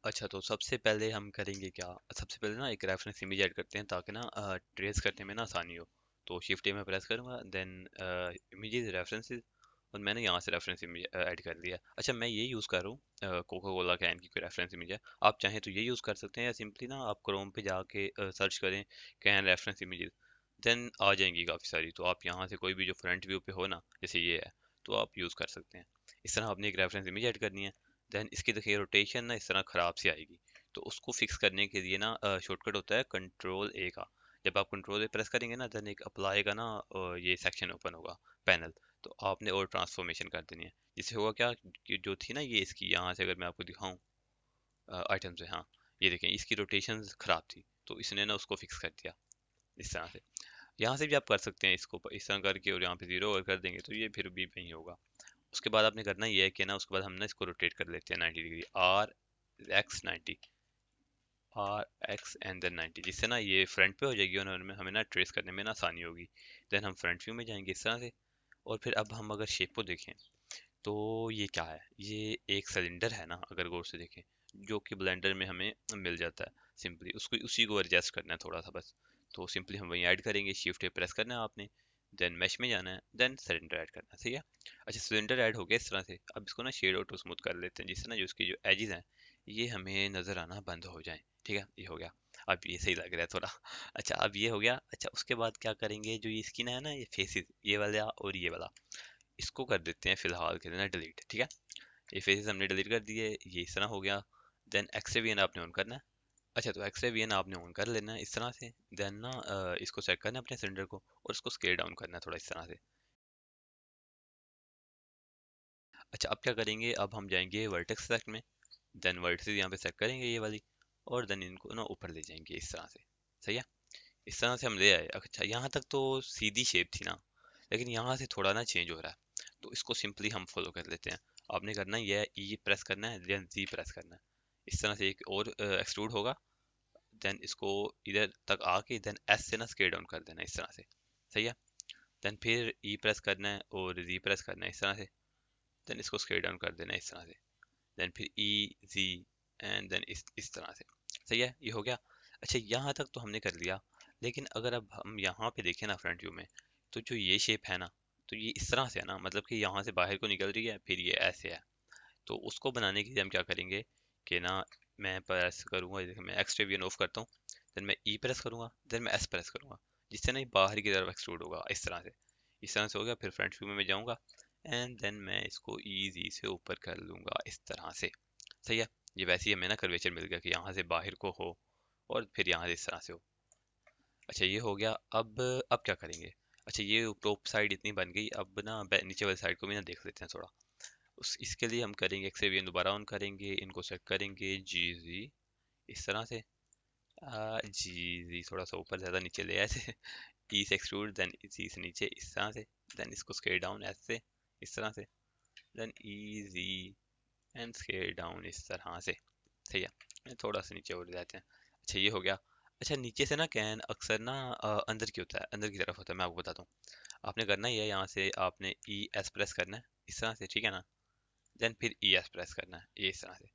अच्छा, तो सबसे पहले हम करेंगे क्या? सबसे पहले ना एक रेफरेंस इमेज ऐड करते हैं ताकि ना ट्रेस करने में ना आसानी हो। तो शिफ्ट ए में प्रेस करूंगा, देन इमेजेस रेफरेंसेस, और मैंने यहाँ से रेफरेंस इमेज ऐड कर लिया। अच्छा, मैं ये यूज़ कर रहा हूँ कोका कोला कैन की कोई रेफरेंस इमेज है। आप चाहें तो ये यूज़ कर सकते हैं, या सिंपली ना आप क्रोम पे जाके सर्च करें कैन रेफरेंस इमेजेस, देन आ जाएंगी काफ़ी सारी। तो आप यहाँ से कोई भी जो फ्रंट व्यू पे हो ना, जैसे ये है, तो आप यूज़ कर सकते हैं। इस तरह आपने एक रेफरेंस इमेज ऐड करनी है। देन इसकी देखिए रोटेशन ना इस तरह ख़राब सी आएगी। तो उसको फिक्स करने के लिए ना शॉर्टकट होता है कंट्रोल ए का। जब आप कंट्रोल ए प्रेस करेंगे ना, देन एक अप्लाई का ना ये सेक्शन ओपन होगा, पैनल। तो आपने और ट्रांसफॉर्मेशन कर देनी है। जिससे होगा क्या कि जो थी ना ये इसकी, यहाँ से अगर मैं आपको दिखाऊं आइटम से, हाँ, ये देखें इसकी रोटेशन ख़राब थी, तो इसने ना उसको फिक्स कर दिया इस तरह से। यहाँ से भी आप कर सकते हैं इसको इस तरह करके, और यहाँ पे जीरो और कर देंगे तो ये फिर भी वही होगा। उसके बाद आपने करना ये है कि ना उसके बाद हम ना इसको रोटेट कर लेते हैं 90 degree, R x 90, R x and then 90, जिससे ना ये फ्रंट पे हो जाएगी और हमें ना ट्रेस करने में ना आसानी होगी। देन हम फ्रंट व्यू में जाएंगे इस तरह से। और फिर अब हम अगर शेप को देखें, तो ये क्या है, ये एक सिलेंडर है ना, अगर गौर से देखें, जो कि ब्लेंडर में हमें मिल जाता है। सिंपली उसको उसी को एडजस्ट करना है थोड़ा सा बस। तो सिंपली हम वही ऐड करेंगे, शिफ्ट प्रेस करना है आपने, देन मैश में जाना है, देन सिलेंडर ऐड करना है, सही है। अच्छा, सिलेंडर ऐड हो गया इस तरह से। अब इसको ना शेड ऑटो स्मूथ कर लेते हैं, जिससे ना जो इसकी जो एजेस हैं ये हमें नजर आना बंद हो जाए। ठीक है, ये हो गया। अब ये सही लग रहा है थोड़ा। अच्छा, अब ये हो गया। अच्छा, उसके बाद क्या करेंगे, जो ये स्किन है ना, ये फेसेस, ये वाला और ये वाला, इसको कर देते हैं फिलहाल के लिए ना डिलीट। ठीक है, ये फेसेस हमने डिलीट कर दिए, ये इस तरह हो गया। देन एक्सरे वी एन आपने ऑन करना है। अच्छा, तो एक्सरे वी एन आपने ऑन कर लेना है इस तरह से। देन ना इसको सेट करना है अपने सिलेंडर को, और इसको स्केल डाउन करना है थोड़ा इस तरह से। अच्छा, अब क्या करेंगे, अब हम जाएंगे वर्टेक्स सेलेक्ट में, देन वर्टिसेस यहाँ पे सेट करेंगे ये वाली, और देन इनको ना ऊपर ले जाएंगे इस तरह से। सही है, इस तरह से हम ले आए। अच्छा, यहाँ तक तो सीधी शेप थी ना, लेकिन यहाँ से थोड़ा ना चेंज हो रहा है, तो इसको सिंपली हम फॉलो कर लेते हैं। आपने करना ही है, ई प्रेस करना है, देन जी प्रेस करना है। इस तरह से एक और एक्सट्रूड होगा। देन इसको इधर तक आके देन एस से ना स्केल डाउन कर देना इस तरह से। सही है, देन फिर ई प्रेस करना है और जी प्रेस करना है इस तरह से। देन इसको स्केल डाउन कर देना है इस तरह से। देन फिर ई जी, एंड देन इस तरह से। सही है, ये हो गया। अच्छा, यहाँ तक तो हमने कर लिया, लेकिन अगर अब हम यहाँ पे देखें ना फ्रंट व्यू में, तो जो ये शेप है ना, तो ये इस तरह से है ना, मतलब कि यहाँ से बाहर को निकल रही है, फिर ये ऐसे है। तो उसको बनाने के लिए हम क्या करेंगे कि ना, मैं प्रेस करूंगा, जैसे मैं एक्स वी ऑफ करता हूँ, देन मैं ई प्रेस करूंगा, देन मैं एस प्रेस करूंगा, जिससे ना ये बाहर की तरफ एक्सट्रूड होगा इस तरह से। इस तरह से हो गया। फिर फ्रंट व्यू में मैं जाऊंगा, एंड देन मैं इसको इजी से ऊपर कर लूंगा इस तरह से। सही है, ये वैसे ही हमें ना कर्वेचर मिल गया कि यहाँ से बाहर को हो, और फिर यहाँ से इस तरह से हो। अच्छा, ये हो गया। अब क्या करेंगे। अच्छा, ये टॉप साइड इतनी बन गई, अब ना नीचे वाली साइड को भी ना देख लेते हैं थोड़ा। इसके लिए हम करेंगे एक्सेवियन दोबारा ऑन करेंगे, इनको सेट करेंगे जी जी इस तरह से। जी जी थोड़ा सा ऊपर ज़्यादा नीचे ले आए थे। ई से एक्सट्रूड, देन जी से नीचे इस तरह से। देन इसको स्केल डाउन ऐसे इस तरह से। Then E G and scale down इस तरह से। सही है, थोड़ा सा नीचे और जाते हैं। अच्छा, ये हो गया। अच्छा, नीचे से ना कैन अक्सर ना अंदर की होता है, अंदर की तरफ होता है, मैं आपको बताता हूँ। आपने करना ही है, यहाँ से आपने ई एस प्रेस करना है इस तरह से, ठीक है ना। देन फिर ई एस प्रेस करना है, ये इस तरह से,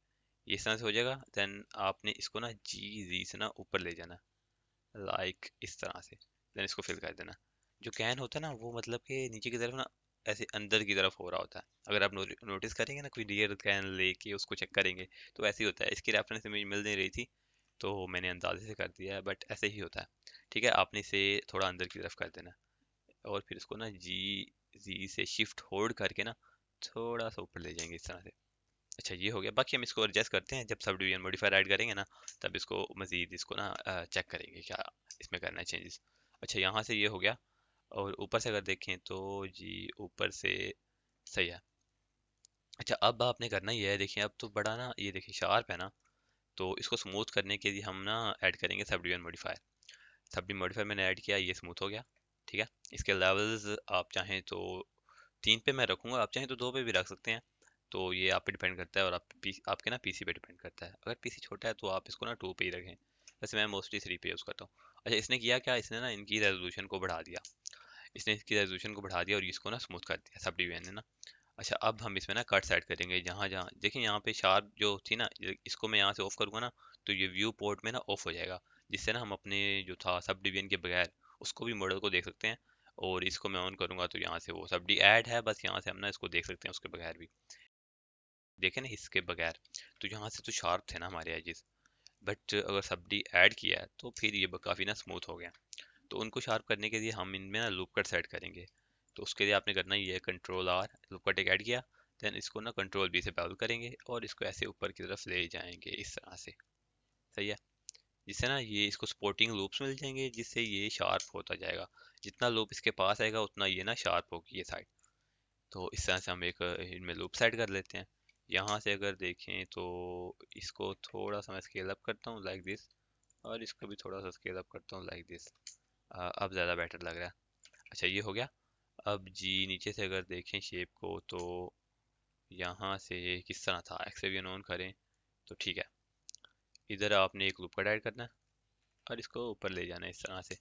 ये इस तरह से हो जाएगा। देन आपने इसको ना जी जी से ना ऊपर ले जाना, लाइक इस तरह से। देन इसको फिल कर देना। जो कैन होता है ना, वो मतलब कि नीचे की तरफ ना ऐसे अंदर की तरफ हो रहा होता है। अगर आप नोटिस करेंगे ना, कोई रियर कैन लेके उसको चेक करेंगे, तो ऐसे ही होता है। इसकी रेफरेंस इमेज मिल नहीं रही थी, तो मैंने अंदाजे से कर दिया है, बट ऐसे ही होता है। ठीक है, आपने इसे थोड़ा अंदर की तरफ कर देना, और फिर इसको ना जी जी से शिफ्ट होल्ड करके ना थोड़ा सा ऊपर ले जाएंगे इस तरह से। अच्छा, ये हो गया। बाकी हम इसको एडजस्ट करते हैं, जब सब डिवीजन मॉडिफायर ऐड करेंगे ना, तब इसको मजीद इसको ना चेक करेंगे क्या इसमें करना है चेंजेस। अच्छा, यहाँ से ये हो गया। और ऊपर से अगर देखें तो जी ऊपर से सही है। अच्छा, अब आपने करना ही है, देखिए अब तो बड़ा ना, ये देखिए शार्प है ना, तो इसको स्मूथ करने के लिए हम ना ऐड करेंगे sub division modifier. Sub division modifier मैंने ऐड किया, ये स्मूथ हो गया। ठीक है, इसके लेवल्स आप चाहें तो 3 पे मैं रखूंगा, आप चाहें तो 2 पे भी रख सकते हैं। तो ये आप पे डिपेंड करता है, और आपके ना पीसी पे डिपेंड करता है। अगर पीसी छोटा है तो आप इसको ना 2 पे ही रखें। वैसे मैं मोस्टली 3 पे यूज़ करता हूँ। अच्छा, इसने किया क्या, इसने ना इनकी रेजोल्यूशन को बढ़ा दिया, इसने इसकी रेजोल्यूशन को बढ़ा दिया और इसको ना स्मूथ कर दिया सब डिवीजन ने ना। अच्छा अब हम इसमें ना कट्स ऐड करेंगे, जहाँ जहाँ देखिए यहाँ पे शार्प जो थी ना, इसको मैं यहाँ से ऑफ करूँगा ना, तो ये व्यू पोर्ट में ना ऑफ हो जाएगा, जिससे ना हम अपने जो था सब डिवीजन के बगैर उसको भी मॉडल को देख सकते हैं। और इसको मैं ऑन करूँगा तो यहाँ से वो सब डी ऐड है, बस यहाँ से हम ना इसको देख सकते हैं उसके बगैर भी, देखे ना इसके बगैर। तो यहाँ से तो शार्प थे ना हमारे एजेस, बट अगर सब डी ऐड किया है तो फिर ये काफ़ी ना स्मूथ हो गया। तो उनको शार्प करने के लिए हम इनमें ना लूप कट सेट करेंगे। तो उसके लिए आपने करना ये है, कंट्रोल आर, लूप कट एक ऐड किया, देन इसको ना कंट्रोल बी से पैदल करेंगे और इसको ऐसे ऊपर की तरफ ले जाएंगे इस तरह से। सही है, जिससे ना ये इसको सपोर्टिंग लूप्स मिल जाएंगे, जिससे ये शार्प होता जाएगा। जितना लूप इसके पास आएगा उतना ये ना शार्प होगी ये साइड। तो इस तरह से हम एक इनमें लूप सेट कर लेते हैं। यहाँ से अगर देखें तो इसको थोड़ा सा मैं स्केल अप करता हूँ लाइक दिस, और इसको भी थोड़ा सा स्केल अप करता हूँ लाइक दिस। अब ज़्यादा बेटर लग रहा है। अच्छा ये हो गया। अब जी नीचे से अगर देखें शेप को तो यहाँ से किस तरह था, एक्सेवियन ऑन करें तो ठीक है। इधर आपने एक लूप कट ऐड करना है और इसको ऊपर ले जाना है इस तरह से।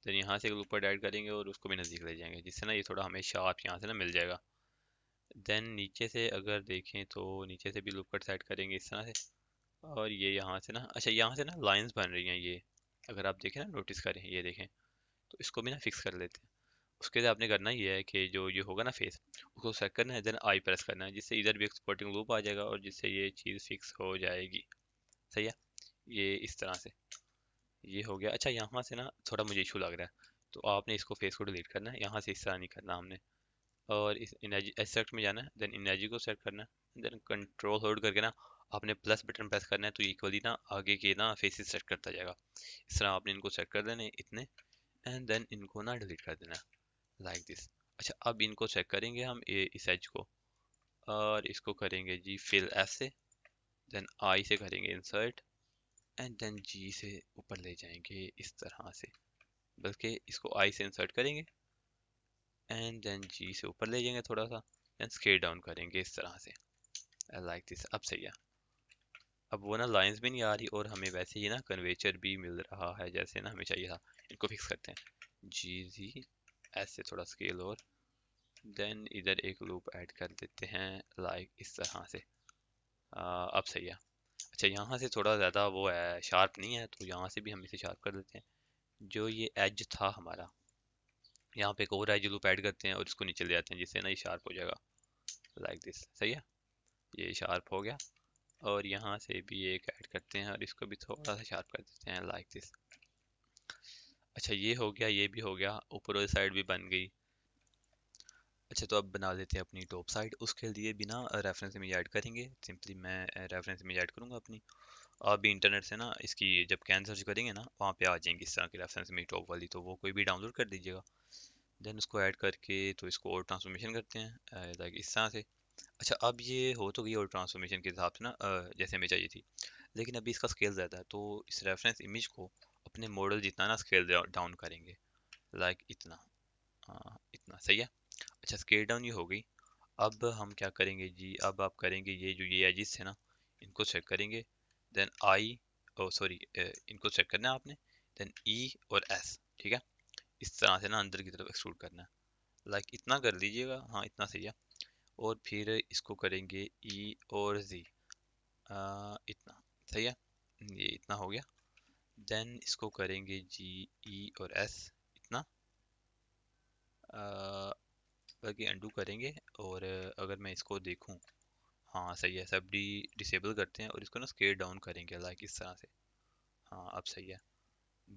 तो यहाँ से एक लूप कट ऐड करेंगे और उसको भी नज़दीक ले जाएंगे, जिससे ना ये थोड़ा हमें शार्प यहाँ से ना मिल जाएगा। देन नीचे से अगर देखें तो नीचे से भी लूप कट सेट करेंगे इस तरह से। और ये यहाँ से ना, अच्छा यहाँ से ना लाइंस बन रही हैं ये, अगर आप देखें ना, नोटिस करें, ये देखें। तो इसको भी ना फिक्स कर लेते हैं। उसके लिए आपने करना ये है कि जो ये होगा ना फेस, उसको सेलेक्ट करना है, देन आई प्रेस करना है, जिससे इधर भी एक सपोर्टिंग लूप आ जाएगा और जिससे ये चीज़ फिक्स हो जाएगी। सही है, ये इस तरह से ये हो गया। अच्छा यहाँ से ना थोड़ा मुझे इशू लग रहा है, तो आपने इसको फेस को डिलीट करना है, यहाँ से इस तरह नहीं करना हमने। और इस इमेज एक्सट्रैक्ट में जाना है, देन इमेज को सेलेक्ट करना है, देन कंट्रोल होल्ड करके ना आपने प्लस बटन प्रेस करना है, तो इक्वली ना आगे के ना फेसेस सेट करता जाएगा। इस तरह आपने इनको सेट कर देने इतने, एंड देन इनको ना डिलीट कर देना लाइक दिस। अच्छा अब इनको चेक करेंगे हम इस एज को, और इसको करेंगे जी फिल एफ से, देन आई से करेंगे इंसर्ट, एंड देन जी से ऊपर ले जाएंगे इस तरह से। बल्कि इसको आई से इंसर्ट करेंगे एंड देन जी से ऊपर ले जाएंगे थोड़ा सा, देन स्केल डाउन करेंगे इस तरह से लाइक दिस। अब सही है, अब वो ना लाइंस भी नहीं आ रही और हमें वैसे ही ना कन्वेचर भी मिल रहा है जैसे ना हमें चाहिए था। इनको फिक्स करते हैं, जी जी ऐसे थोड़ा स्केल, और देन इधर एक लूप ऐड कर देते हैं लाइक इस तरह से। अब सही है। अच्छा यहाँ से थोड़ा ज़्यादा वो है, शार्प नहीं है, तो यहाँ से भी हम इसे शार्प कर देते हैं। जो ये एज था हमारा, यहाँ पे एक और एज लूप ऐड करते हैं और इसको नीचे ले जाते हैं, जिससे ना ये शार्प हो जाएगा लाइक दिस। सही है, ये शार्प हो गया। और यहाँ से भी एक ऐड करते हैं और इसको भी थोड़ा सा शार्प कर देते हैं लाइक दिस। अच्छा ये हो गया, ये भी हो गया, ऊपर वाली साइड भी बन गई। अच्छा तो अब बना लेते हैं अपनी टॉप साइड। उसके लिए भी ना रेफरेंस इमेज ऐड करेंगे। सिंपली मैं रेफरेंस इमेज ऐड करूँगा अपनी। आप भी इंटरनेट से ना इसकी जब कैन सर्च करेंगे ना, वहाँ पे आ जाएंगी इस तरह की रेफरेंस इमेज टॉप वाली, तो वो कोई भी डाउनलोड कर दीजिएगा। देन उसको ऐड करके तो इसको और ट्रांसफॉर्मेशन करते हैं लाइक इस तरह से। अच्छा अब ये हो तो गई और ट्रांसफॉर्मेशन के हिसाब से ना जैसे हमें चाहिए थी, लेकिन अभी इसका स्केल ज़्यादा है, तो इस रेफरेंस इमेज को अपने मॉडल जितना ना स्केल डाउन करेंगे लाइक इतना। इतना सही है। अच्छा स्केल डाउन ये हो गई। अब हम क्या करेंगे जी, अब आप करेंगे ये जो ये एजिस है ना, इनको चेक करेंगे, देन आई, ओ सॉरी, इनको चेक करना है आपने, देन ई और एस, ठीक है। इस तरह से ना अंदर की तरफ एक्सट्रूड करना है लाइक इतना कर लीजिएगा, हाँ इतना सही है। और फिर इसको करेंगे ई और जी, इतना सही है, ये इतना हो गया। देन इसको करेंगे जी ई और एस, इतना, बाकी अंडू करेंगे। और अगर मैं इसको देखूं, हाँ सही है, सब डी डिसेबल करते हैं और इसको ना स्केल डाउन करेंगे लाइक इस तरह से। हाँ अब सही है।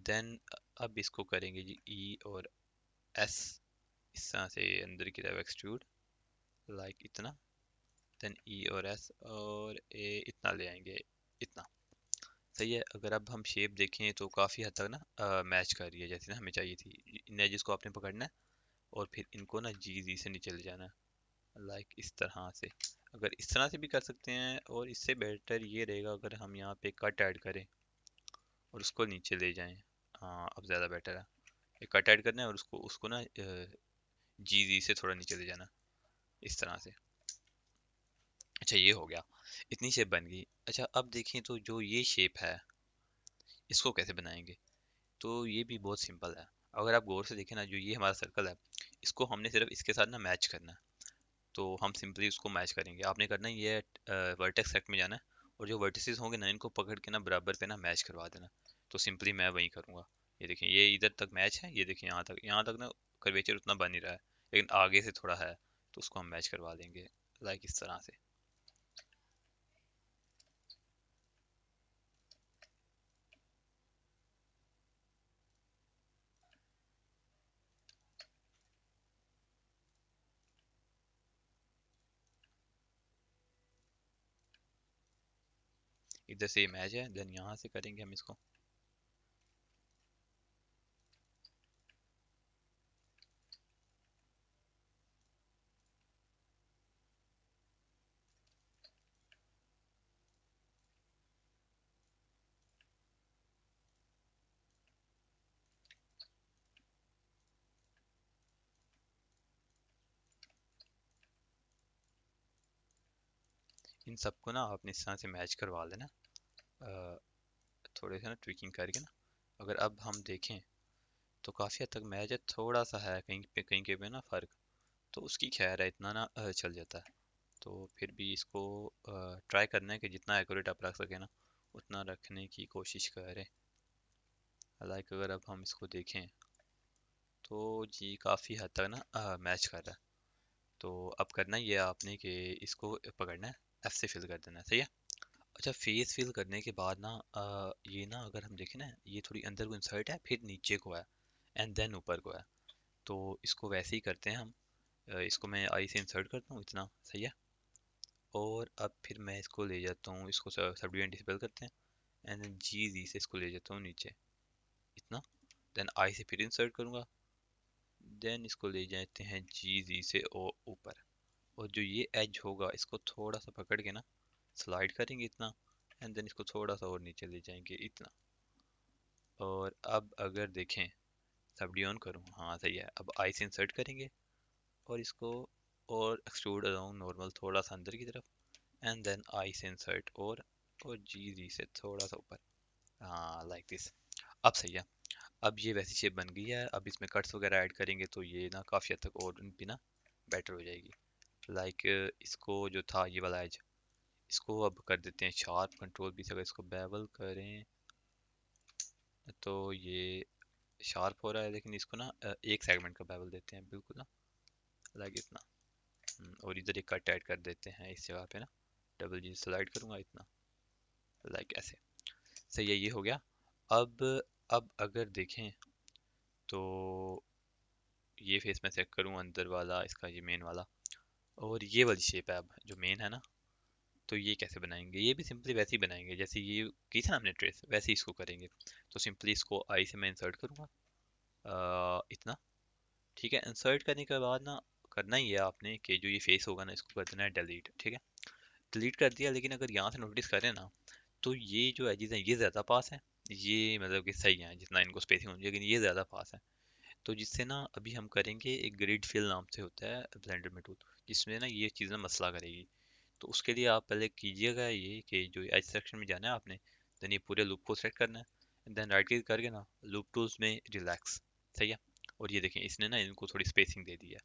देन अब इसको करेंगे जी ई और एस, इस तरह से अंदर की तरफ एक्सट्रूड लाइक इतना, देन ई और एस और ए इतना ले आएंगे, इतना सही है। अगर अब हम शेप देखें तो काफ़ी हद तक ना मैच कर रही है जैसे ना हमें चाहिए थी। इन एजेस को आपने पकड़ना है और फिर इनको ना जी जी से नीचे ले जाना है लाइक इस तरह से। अगर इस तरह से भी कर सकते हैं, और इससे बेटर ये रहेगा अगर हम यहाँ पे कट ऐड करें और उसको नीचे ले जाएं। हाँ अब ज़्यादा बेटर है, एक कट ऐड करना है और उसको उसको ना जी जी से थोड़ा नीचे ले जाना इस तरह से। अच्छा ये हो गया, इतनी शेप बन गई। अच्छा अब देखें तो जो ये शेप है, इसको कैसे बनाएंगे, तो ये भी बहुत सिंपल है। अगर आप गौर से देखें ना, जो ये हमारा सर्कल है, इसको हमने सिर्फ इसके साथ ना मैच करना है। तो हम सिंपली उसको मैच करेंगे। आपने करना ही ये वर्टेक्स सेट में जाना है और जो वर्टिसेस होंगे ना इनको पकड़ के ना बराबर पे ना मैच करवा देना। तो सिंपली मैं वही करूँगा। ये देखें ये इधर तक मैच है, ये देखें यहाँ तक ना कर्वेचर उतना बन नहीं रहा है, लेकिन आगे से थोड़ा है, तो उसको हम मैच करवा देंगे लाइक इस तरह से। इधर से ये मैच है, देन यहाँ से करेंगे हम इसको। इन सबको ना आपने इस तरह से मैच करवा लेना, अ, थोड़े से ना ट्विकिंग करके ना। अगर अब हम देखें तो काफ़ी हद तक मैच है, थोड़ा सा है कहीं के पे ना फ़र्क, तो उसकी खैर है, इतना ना चल जाता है। तो फिर भी इसको ट्राई करना है कि जितना एक्यूरेट आप रख सकें ना उतना रखने की कोशिश करें। लाइक अगर अब हम इसको देखें तो जी काफ़ी हद तक ना मैच कर रहा है। तो अब करना ये आपने कि इसको पकड़ना है, एफ से फिल कर देना है, सही है। अच्छा फेस फिल करने के बाद ना ये ना अगर हम देखें ना ये थोड़ी अंदर को इंसर्ट है, फिर नीचे को है, एंड देन ऊपर को है। तो इसको वैसे ही करते हैं हम। इसको मैं आई से इंसर्ट करता हूँ इतना, सही है। और अब फिर मैं इसको ले जाता हूँ, इसको सबडिविजन डिसेबल करते हैं, एंड देन जी जी से इसको ले जाता हूँ नीचे इतना। देन आई से फिर इंसर्ट करूँगा, देन इसको ले जाते हैं जी जी से ऊपर। और जो ये एज होगा इसको थोड़ा सा पकड़ के ना स्लाइड करेंगे इतना, एंड देन इसको थोड़ा सा और नीचे ले जाएंगे इतना। और अब अगर देखें सबडिविजन करूँ, हाँ सही है। अब आई से इंसर्ट करेंगे और इसको और एक्सट्रूड अराउंड नॉर्मल थोड़ा सा अंदर की तरफ, एंड देन आई से इंसर्ट और जी जी से थोड़ा सा ऊपर, हाँ लाइक दिस। अब सही है। अब ये वैसी शेप बन गई है। अब इसमें कट्स वगैरह ऐड करेंगे तो ये ना काफ़ी हद तक और भी ना बेटर हो जाएगी। लाइक इसको जो था ये वाला एज, इसको अब कर देते हैं शार्प, कंट्रोल भी से अगर इसको बेवल करें तो ये शार्प हो रहा है, लेकिन इसको ना एक सेगमेंट का बेवल देते हैं बिल्कुल ना, लाइक इतना। और इधर एक कट ऐड कर देते हैं इस जगह पे ना, डबल जी स्लाइड करूंगा इतना, लाइक ऐसे। सही है, ये हो गया। अब अब अगर देखें तो ये फेस मैं सेट करूँ अंदर वाला इसका, ये मेन वाला, और ये वाली शेप है अब जो मेन है ना। तो ये कैसे बनाएंगे, ये भी सिंपली वैसे ही बनाएंगे जैसे ये की थी ना हमने ट्रेस, वैसे ही इसको करेंगे। तो सिंपली इसको आई से मैं इंसर्ट करूँगा इतना, ठीक है। इंसर्ट करने के बाद ना करना ही है आपने कि जो ये फेस होगा ना इसको कर देना है डिलीट, ठीक है। डिलीट कर दिया, लेकिन अगर यहाँ से नोटिस करें ना तो ये जो एजेस हैं ये ज़्यादा पास है, ये मतलब कि सही है जितना इनको स्पेसिंग होनी चाहिए, लेकिन ये ज़्यादा पास है। तो जिससे ना अभी हम करेंगे एक ग्रिड फिल नाम से होता है ब्लेंडर में टूल, जिसमें ना ये चीज़ें मसला करेगी। तो उसके लिए आप पहले कीजिएगा ये कि जो एज सेक्शन में जाना है आपने, देन ये पूरे लूप को सेट करना है, देन राइट क्लिक करके ना लूप टूल्स में रिलैक्स, सही है। और ये देखें इसने ना इनको थोड़ी स्पेसिंग दे दी है,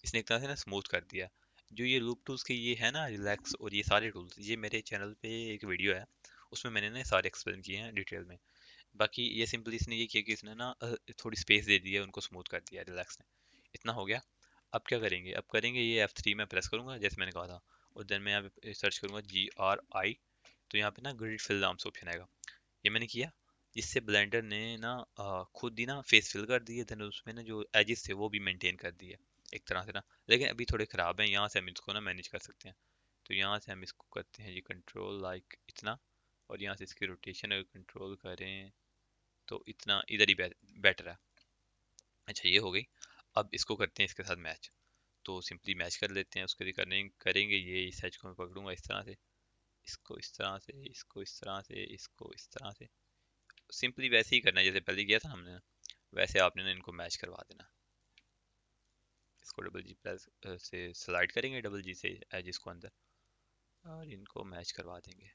इसने एक तरह से ना स्मूथ कर दिया। जो ये लूप टूल्स के ये है ना रिलैक्स और ये सारे टूल्स, ये मेरे चैनल पे एक वीडियो है, उसमें मैंने ना सारे एक्सप्लेन किए हैं डिटेल में। बाकी ये सिंपली इसने ये किया कि इसने ना थोड़ी स्पेस दे दी है, उनको स्मूथ कर दिया रिलैक्स ने। इतना हो गया। अब क्या करेंगे, अब करेंगे ये F3 में प्रेस करूंगा जैसे मैंने कहा था, और देन मैं यहाँ पे सर्च करूंगा GRI। तो यहाँ पे ना ग्रिड फिल नाम से ऑप्शन आएगा, ये मैंने किया, जिससे ब्लेंडर ने ना खुद ही ना फेस फिल कर दिए, देन उसमें ना जो एजेस थे वो भी मेंटेन कर दिए एक तरह से ना। लेकिन अभी थोड़े ख़राब हैं, यहाँ से हम इसको ना मैनेज कर सकते हैं। तो यहाँ से हम इसको करते हैं ये कंट्रोल लाइक इतना, और यहाँ से इसकी रोटेशन अगर कंट्रोल करें तो इतना इधर ही बेटर है। अच्छा ये हो गई। अब इसको करते हैं इसके साथ मैच। तो सिंपली मैच कर लेते हैं, उसके लिए करेंगे ये इस एज को मैं पकड़ूंगा इस तरह से, इसको इस तरह से, इसको इस तरह से, इसको इस तरह से। सिंपली वैसे ही करना है जैसे पहले किया था हमने, वैसे आपने ना इनको मैच करवा देना। इसको डबल जी प्लस से स्लाइड करेंगे, डबल जी से एज इसको अंदर, और इनको मैच करवा देंगे।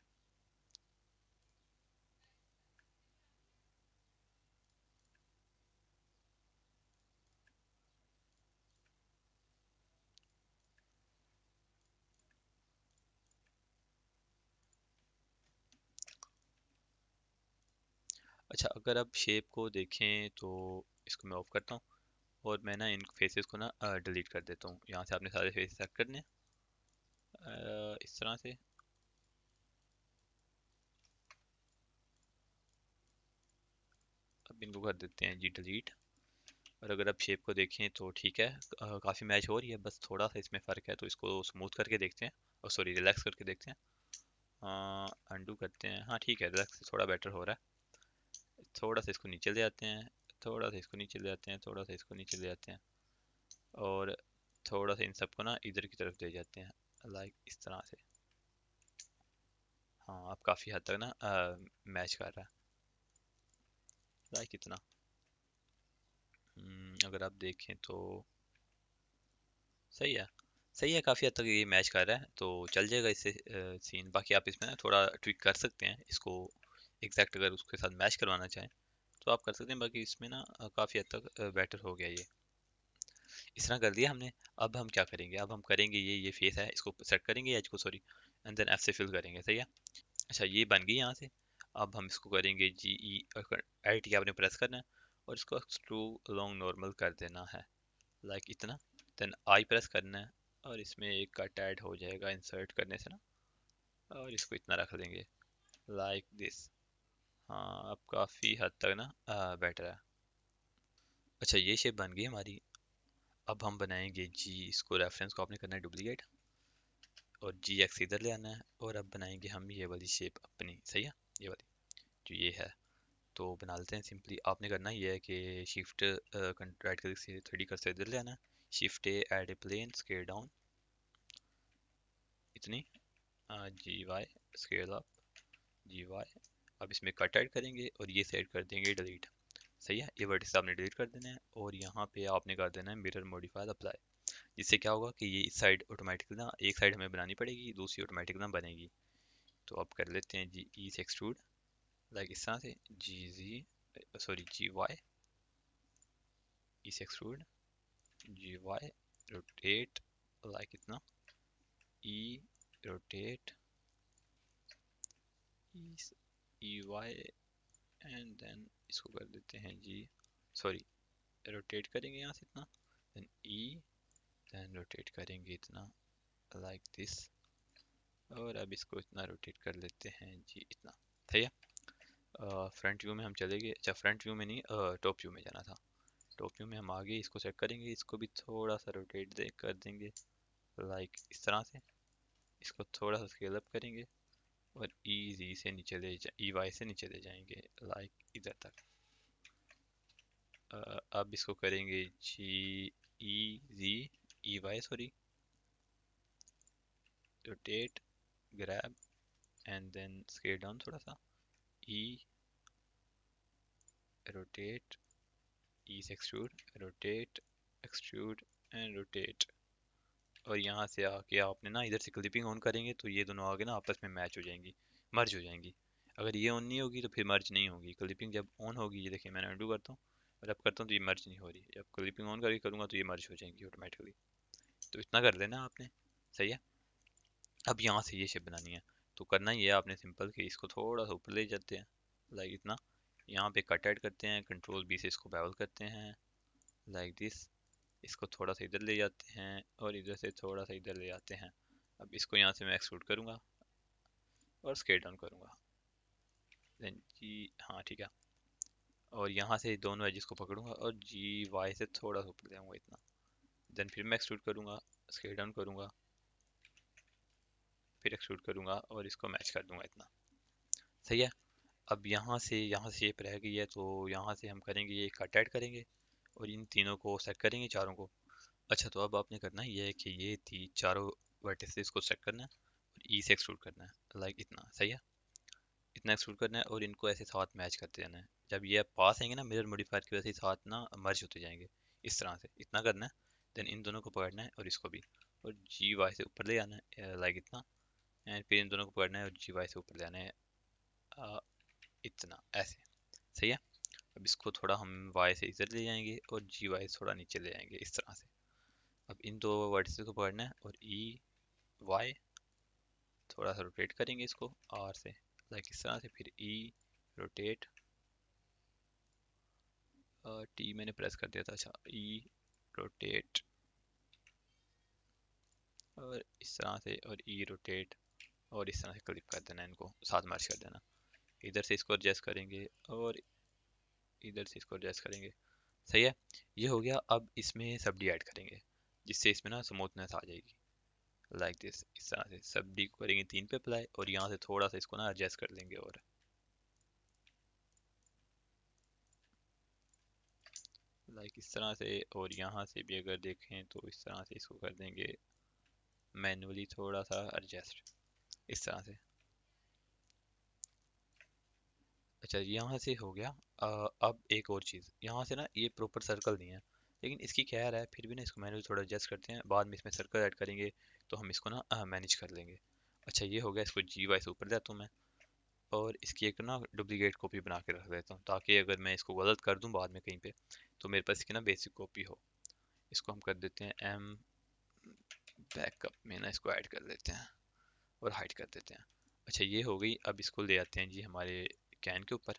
अच्छा, अगर आप शेप को देखें तो इसको मैं ऑफ करता हूँ और मैं ना इन फेसेस को ना डिलीट कर देता हूँ। यहाँ से आपने सारे फेस सेलेक्ट करने हैं, इस तरह से। अब इनको कर देते हैं जी डिलीट। और अगर आप शेप को देखें तो ठीक है, काफ़ी मैच हो रही है, बस थोड़ा सा इसमें फ़र्क है, तो इसको स्मूथ करके देखते हैं, और सॉरी रिलैक्स करके देखते हैं। अंडू करते हैं, हाँ ठीक है, रिलैक्स से थोड़ा बेटर हो रहा है। थोड़ा सा इसको नीचे ले आते हैं, थोड़ा सा इसको नीचे ले आते हैं, थोड़ा सा इसको नीचे ले आते हैं, और थोड़ा सा इन सबको ना इधर की तरफ ले जाते हैं, लाइक इस तरह से। हाँ, अब काफ़ी हद तक ना मैच कर रहा है, लाइक इतना। अगर आप देखें तो सही है, सही है, काफ़ी हद तक ये मैच कर रहा है, तो चल जाएगा इससे सीन। बाकी आप इसमें ना थोड़ा ट्विक कर सकते हैं इसको, एग्जैक्ट अगर उसके साथ मैच करवाना चाहें तो आप कर सकते हैं। बाकी इसमें ना काफ़ी हद तक बेटर हो गया ये। इस तरह कर दिया हमने। अब हम क्या करेंगे, अब हम करेंगे ये फेस है, इसको सेट करेंगे एज को, सॉरी, एंड देन एफ से फिल करेंगे, सही है। अच्छा, ये बन गई यहाँ से। अब हम इसको करेंगे जी ई, आई टी आपने प्रेस करना है और इसको एक्सट्रू लॉन्ग नॉर्मल कर देना है, लाइक इतना। देन आई प्रेस करना है और इसमें एक कट ऐड हो जाएगा इंसर्ट करने से ना, और इसको इतना रख देंगे, लाइक दिस। हाँ, अब काफ़ी हद तक ना बेटर है। अच्छा, ये शेप बन गई हमारी। अब हम बनाएंगे जी, इसको रेफरेंस को आपने करना है डुप्लीकेट, और जी एक्स इधर ले आना है, और अब बनाएंगे हम ये वाली शेप अपनी, सही है, ये वाली जो ये है। तो बना लेते हैं सिंपली। आपने करना ये है कि शिफ्ट राइट क्लिक से 3D कर से इधर ले आना है, shift A, add a plane, scale down इतनी, G Y, scale up, G Y. अब इसमें कट ऐड करेंगे और ये सेट कर देंगे डिलीट, सही है। ये वर्टिस आपने डिलीट कर देना है, और यहाँ पे आपने कर देना है मिरर मॉडिफायर अप्लाई। जिससे क्या होगा कि ये इस साइड ऑटोमेटिकली ना, एक साइड हमें बनानी पड़ेगी, दूसरी ऑटोमेटिक ना बनेगी। तो अब कर लेते हैं जी ई से एक्सट्रूड, लाइक इस तरह से, जी जी, सॉरी जी वाई, ई से extrude, G Y, rotate, like इतना, E, rotate, E Y, and then इसको कर देते हैं जी, सॉरी, रोटेट करेंगे यहाँ से इतना, देन ई, देन रोटेट करेंगे इतना, लाइक दिस। और अब इसको इतना रोटेट कर लेते हैं जी इतना, सही है। फ्रंट व्यू में हम चले गए, अच्छा फ्रंट व्यू में नहीं, टॉप व्यू में जाना था। टॉप व्यू में हम आगे इसको सेट करेंगे, इसको भी थोड़ा सा रोटेट दे कर देंगे, लाइक इस तरह से। इसको थोड़ा सा स्केल अप करेंगे और ई जी से नीचे ले जा, ई वाई से नीचे ले जाएंगे, लाइक इधर तक। अब इसको करेंगे G E G, E Y sorry, rotate, grab, and then scale down थोड़ा सा, ई, रोटेट, ई से extrude, rotate, extrude, and rotate. और यहाँ से आके आपने ना इधर से क्लिपिंग ऑन करेंगे तो ये दोनों आगे ना आपस में मैच हो जाएंगी, मर्ज हो जाएंगी। अगर ये ऑन नहीं होगी तो फिर मर्ज नहीं होगी। क्लिपिंग जब ऑन होगी, ये देखिए मैंने अनडू करता हूँ और अब करता हूँ तो ये मर्ज नहीं हो रही, जब क्लिपिंग ऑन करके करूँगा तो ये मर्ज हो जाएंगी ऑटोमेटिकली। तो इतना कर लेना आपने, सही है। अब यहाँ से ये शेप बनानी है, तो करना ही है आपने सिंपल कि इसको थोड़ा सा ऊपर ले जाते हैं, लाइक इतना। यहाँ पे कट ऐड करते हैं, कंट्रोल बी से इसको बेवल करते हैं, लाइक दिस। इसको थोड़ा सा इधर ले जाते हैं और इधर से थोड़ा सा इधर ले जाते हैं। अब इसको यहाँ से मैं एक्सट्रूड करूँगा और स्केल डाउन करूँगा, देन जी, हाँ ठीक है। और यहाँ से दोनों एजेस को पकड़ूंगा और जी वाई से थोड़ा सा ऊपर ले आऊँगा इतना, देन फिर मैं एक्सट्रूड करूँगा, स्केल डाउन करूँगा, फिर एक्सट्रूड करूँगा और इसको मैच कर दूंगा इतना, सही है। अब यहाँ से शेप रह गई है, तो यहाँ से हम करेंगे ये कट ऐड करेंगे और इन तीनों को सेट करेंगे, चारों को। अच्छा, तो अब आपने करना है ये है कि ये चारों वर्टिसेस को सेट करना है और ई से एक्सट्रूड करना है, लाइक इतना, सही है। इतना एक्सट्रूड करना है और इनको ऐसे साथ मैच करते जाना है। जब ये पास आएंगे ना मिरर मॉडिफायर की वजह से साथ ना मर्ज होते जाएंगे, इस तरह से इतना करना है। देन इन दोनों को पकड़ना है और इसको भी, और जी वाई से ऊपर ले आना है, लाइक इतना। एंड फिर इन दोनों को पकड़ना है और जी वाई से ऊपर ले आना है, अ, इतना, ऐसे, सही है। अब इसको थोड़ा हम वाई से इधर ले जाएंगे और जी वाई थोड़ा नीचे ले जाएंगे, इस तरह से। अब इन दो वर्टिसेस को पकड़ना है और ई वाई थोड़ा सा रोटेट करेंगे इसको आर से, लाइक इस तरह से, फिर ई, रोटेट, टी मैंने प्रेस कर दिया था। अच्छा, ई रोटेट, और इस तरह से, और ई रोटेट, और इस तरह से क्लिक कर देना, इनको साथ मर्ज कर देना। इधर से इसको एडजस्ट करेंगे और इधर से इसको एडजस्ट करेंगे। सही है, ये हो गया। अब इसमें सब्डी ऐड करेंगे जिससे इसमें ना स्मूथनेस आ जाएगी, लाइक दिस। इस तरह से सब्डी को करेंगे 3 पे अप्लाई, और यहाँ से थोड़ा सा इसको ना एडजस्ट कर लेंगे, और लाइक इस तरह से। और यहाँ से भी अगर देखें तो इस तरह से इसको कर देंगे मैनुअली थोड़ा सा एडजस्ट, इस तरह से। अच्छा, यहाँ से हो गया। अब एक और चीज़, यहाँ से ना ये प्रॉपर सर्कल नहीं है, लेकिन इसकी क्या है, फिर भी ना इसको मैनुअली थोड़ा एडजस्ट करते हैं, बाद में इसमें सर्कल ऐड करेंगे तो हम इसको ना मैनेज कर लेंगे। अच्छा, ये हो गया। इसको जी वाई से ऊपर जाता हूँ मैं, और इसकी एक ना डुप्लीकेट कॉपी बना के रख देता हूँ, ताकि अगर मैं इसको गलत कर दूँ बाद में कहीं पे, तो मेरे पास इसकी ना बेसिक कॉपी हो। इसको हम कर देते हैं एम बैकअप में ना, इसको ऐड कर देते हैं और हाइड कर देते हैं। अच्छा, ये हो गई। अब इसको ले आते हैं जी हमारे कैन के ऊपर,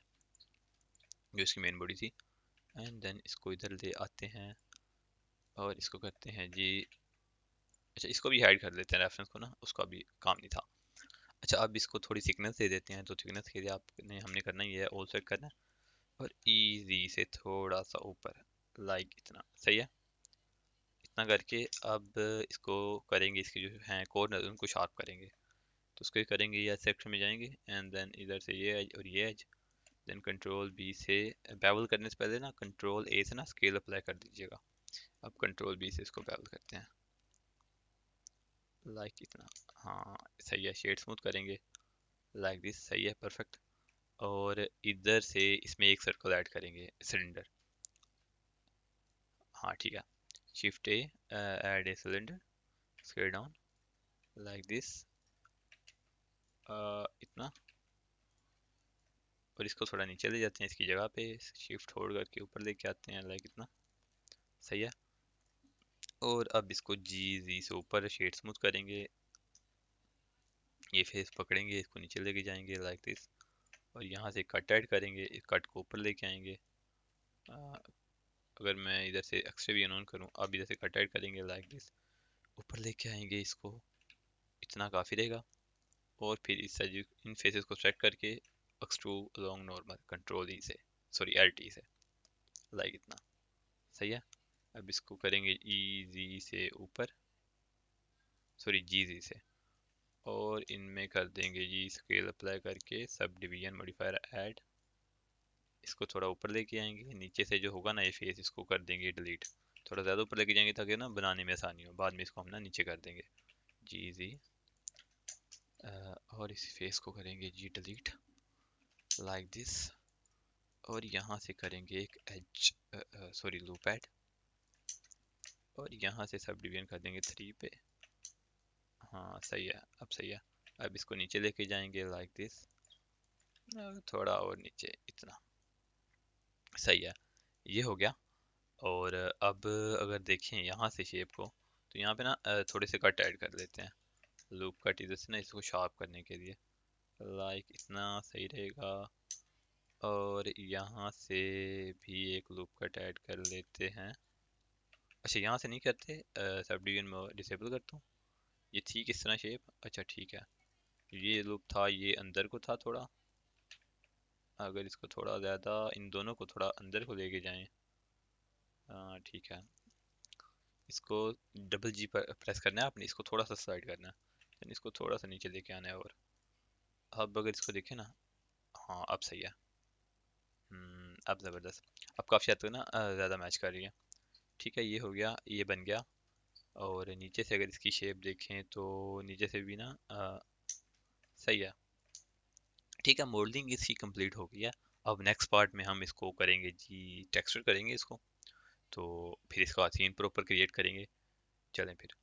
जो इसकी मेन बॉडी थी, एंड देन इसको इधर ले आते हैं और इसको करते हैं जी। अच्छा, इसको भी हाइड कर देते हैं, रेफरेंस को ना, उसका भी काम नहीं था। अच्छा, अब इसको थोड़ी थिकनेस दे देते हैं, तो थिकनेस के लिए आपने हमने करना ही है, ऑल सेट करना है, और इजी से थोड़ा सा ऊपर, लाइक इतना। सही है, इतना करके अब इसको करेंगे, इसके जो हैं कॉर्नर उनको शार्प करेंगे। तो उसको करेंगे, या सेक्शन में जाएंगे, एंड देन इधर से ये एज और ये एज, देन कंट्रोल बी से, बेवल करने से पहले ना कंट्रोल ए से ना स्केल अप्लाई कर दीजिएगा। अब कंट्रोल बी से इसको बेवल करते हैं, लाइक इतना। हाँ, सही है। शेड स्मूथ करेंगे, लाइक दिस। सही है, परफेक्ट। और इधर से इसमें एक सर्कल ऐड करेंगे, सिलेंडर। हाँ ठीक है, shift A, add a cylinder, scale down, like this, इतना। और इसको थोड़ा नीचे ले जाते हैं इसकी जगह पे, शिफ्ट होल्ड करके ऊपर लेके आते हैं, लाइक इतना। सही है। और अब इसको जी जी से ऊपर शेड स्मूथ करेंगे, ये फेस पकड़ेंगे, इसको नीचे लेके जाएंगे, लाइक दिस। और यहाँ से कट ऐड करेंगे, इस कट को ऊपर लेके आएंगे। अ, अगर मैं इधर से एक्स्ट्रा भी अनऑन करूँ, अब इधर से कट ऐड करेंगे, लाइक दिस, ऊपर लेके आएंगे इसको, इतना काफ़ी रहेगा। और फिर इस साइड इन फेसेस को सेलेक्ट करके एक्सट्रूड अलोंग नॉर्मल, कंट्रोल ई से, सॉरी एल टी से, लाइक इतना। सही है। अब इसको करेंगे ई जी से ऊपर, सॉरी जी जी से, और इनमें कर देंगे जी स्केल अप्लाई करके सब डिवीजन मॉडिफायर ऐड। इसको थोड़ा ऊपर लेके आएंगे, नीचे से जो होगा ना ये फेस, इसको कर देंगे डिलीट। थोड़ा ज़्यादा ऊपर लेके जाएंगे ताकि ना बनाने में आसानी हो, बाद में इसको हम ना नीचे कर देंगे जी जी। और इस फेस को करेंगे जी डिलीट, लाइक दिस। और यहाँ से करेंगे एक एज, सॉरी लूप ऐड, और यहाँ से सब डिवीजन कर देंगे 3 पे। हाँ सही है, अब सही है। अब इसको नीचे लेके जाएंगे, लाइक दिस, थोड़ा और नीचे, इतना। सही है, ये हो गया। और अब अगर देखें यहाँ से शेप को, तो यहाँ पे ना थोड़े से कट ऐड कर लेते हैं, लूप कट इधर से ना, इसको शार्प करने के लिए, लाइक इतना। सही रहेगा। और यहाँ से भी एक लूप कट ऐड कर लेते हैं। अच्छा, यहाँ से नहीं करते, सब डिवीजन में डिसेबल करता हूँ। ये थी किस तरह शेप, अच्छा ठीक है। ये लूप था, ये अंदर को था थोड़ा, अगर इसको थोड़ा ज़्यादा, इन दोनों को थोड़ा अंदर को लेके जाएं, हाँ ठीक है। इसको डबल जी पर प्रेस करना है आपने, इसको थोड़ा सा स्लाइड करना है, यानी इसको थोड़ा सा नीचे लेके आना है। और अब अगर इसको देखें ना, हाँ अब सही है। अब ज़बरदस्त, अब काफ़ी हद तक ना ज़्यादा मैच कर रही है। ठीक है, ये हो गया, ये बन गया। और नीचे से अगर इसकी शेप देखें तो नीचे से भी ना सही है। ठीक है, मोल्डिंग इसकी कंप्लीट हो गई है। अब नेक्स्ट पार्ट में हम इसको करेंगे जी, टेक्सचर करेंगे इसको, तो फिर इसका सीन प्रॉपर क्रिएट करेंगे। चलें फिर।